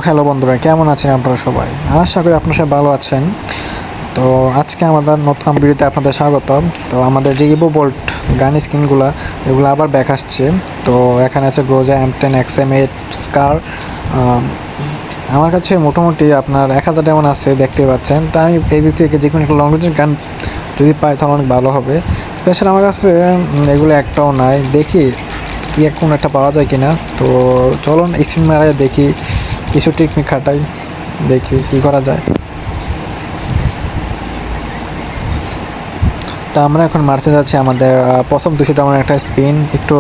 Hello বন্ধুরা, কেমন আছেন আপনারা সবাই? আশা করি আপনারা সবাই ভালো আছেন। তো আজকে আমাদের নতুন ভিডিওতে আপনাদের স্বাগতম। তো আমাদের যে ইভো বোল্ট গান স্কিনগুলো এগুলো আবার ব্যাক আসছে। তো এখানে আছে গ্রোজা M10 XM8 স্কার। আমার কাছে মোটামুটি আপনার 1000 ডায়মন্ড আছে, দেখতে পাচ্ছেন। তা আমি এই দিক থেকে যে কোনো একটা লং রেঞ্জের গান যদি পাই তাহলে অনেক ভালো হবে। স্পেশাল আমার কাছে এগুলো একটাও নাই, দেখি কি কোনো একটা পাওয়া যায় কিনা। তো চলুন স্পিন মারায় দেখি, কিছু টেকনিক খাটাই, দেখি কি করা যায়। তো আমরা এখন মারতে যাচ্ছি আমাদের প্রথম 200 ডায়মন্ডের একটা স্পিন, একটু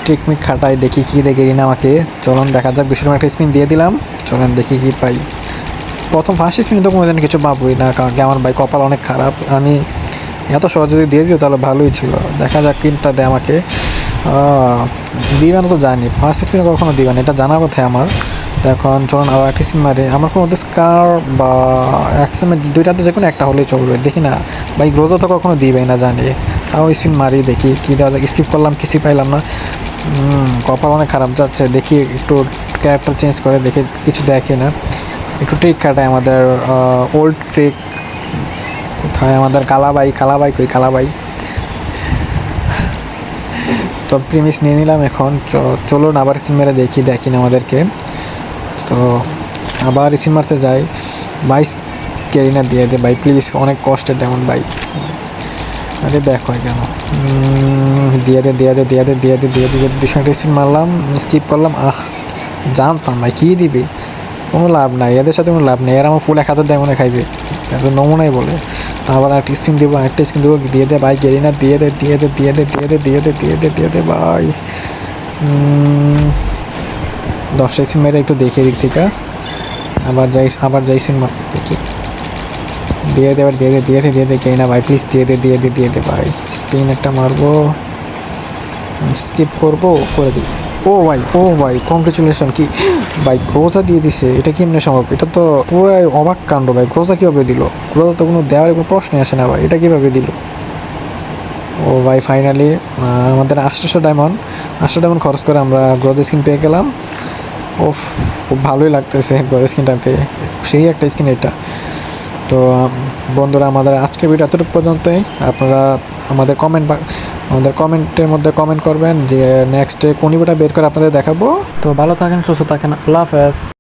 টেকনিক খাটাই, দেখি কি দেখে কিনা আমাকে। চলুন দেখা যাক, 200 ডায়মন্ড একটা স্পিন দিয়ে দিলাম। চলুন দেখি কি পাই। প্রথম ফার্স্ট স্পিনে তো কোনো কিছু পাবোই না, কারণ কি আমার ভাই কপাল অনেক খারাপ। আমি এত সহজ যদি দিয়ে দিই তাহলে ভালোই ছিল। দেখা যাক কিনটা দেয় আমাকে। দিবে না তো জানি, ফার্স্ট স্পিনে কখনো দিবে না, এটা জানার কথাই আমার। তো এখন চলুন আবার একটা স্পিন মারে। আমার কোনো মধ্যে স্কার বা অ্যাক্সেমের দুইটাতে যে কোনো একটা হলেই চলবে, দেখি না। ভাই গ্রোজা তো কখনো দিবেই না জানি, তাও স্পিন মারি, দেখি কী দেওয়া যায়। স্কিপ করলাম, কিছুই পাইলাম না। কপাল অনেক খারাপ যাচ্ছে, দেখি একটু ক্যারেক্টার চেঞ্জ করে, দেখি কিছু দেখে না। একটু ট্রিক কাটায় আমাদের, ওল্ড ট্রিক। কোথায় আমাদের কালাবাই কই কালাবাই। তো প্রিমিস নিয়ে নিলাম। এখন চলুন আবার স্পিন মেরে দেখি না আমাদেরকে। তো আবার স্পিন মারতে যাই। ভাই ক্যারিনা দিয়ে দে ভাই প্লিজ, অনেক কষ্টের ডেমন ভাই। আরে ব্যাক হয় কেন? দিয়ে দে 200 স্পিন মারলাম, স্কিপ করলাম। জানতাম ভাই কী দিবি, কোনো লাভ নাই এদের সাথে, কোনো লাভ নেই। এর আমার ফুল 1000 ডায়মন্ডে খাইবে, এত নমুনাই বলে। তো আবার একটা স্পিন দেবো, দিয়ে দে ভাই ক্যারিনা, দিয়ে দে ভাই। 10টা স্পিন মেরে একটু দেখি এদিক থেকে। আবার যাই স্পিন মারতে দেখি। দিয়ে দে ক্যারিনা ভাই প্লিজ, দিয়ে দে ভাই। স্পিন একটা মারবো, স্কিপ করবো, করে দিই। ও ভাই কংগ্রেচুলেশন। কি ভাই গ্রোজা দিয়ে দিছে, এটা কেমনে সম্ভব? এটা তো পুরাই অবাক কাণ্ড ভাই। গ্রোজা কীভাবে দিল? গ্রোজা তো কোনো দেওয়ার কোনো প্রশ্নই আসে না ভাই, এটা কীভাবে দিল? ও ভাই ফাইনালি আমাদের 800 ডায়মন্ড খরচ করে আমরা গ্রোজা স্কিন পেয়ে গেলাম। ওফ, খুব ভালোই লাগতেছে গ্রোজা স্কিনটা পেয়ে, সেই একটা স্কিন এটা। তো বন্ধুরা, আমাদের আজকের ভিডিও এতটুকু পর্যন্তই। আপনারা আমাদের কমেন্টের মধ্যে কমেন্ট করবেন যে নেক্সটে কোন ভিডিওটা বের করে আপনাদের দেখাবো। তো ভালো থাকেন, সুস্থ থাকেন, আল্লাহ হাফেজ।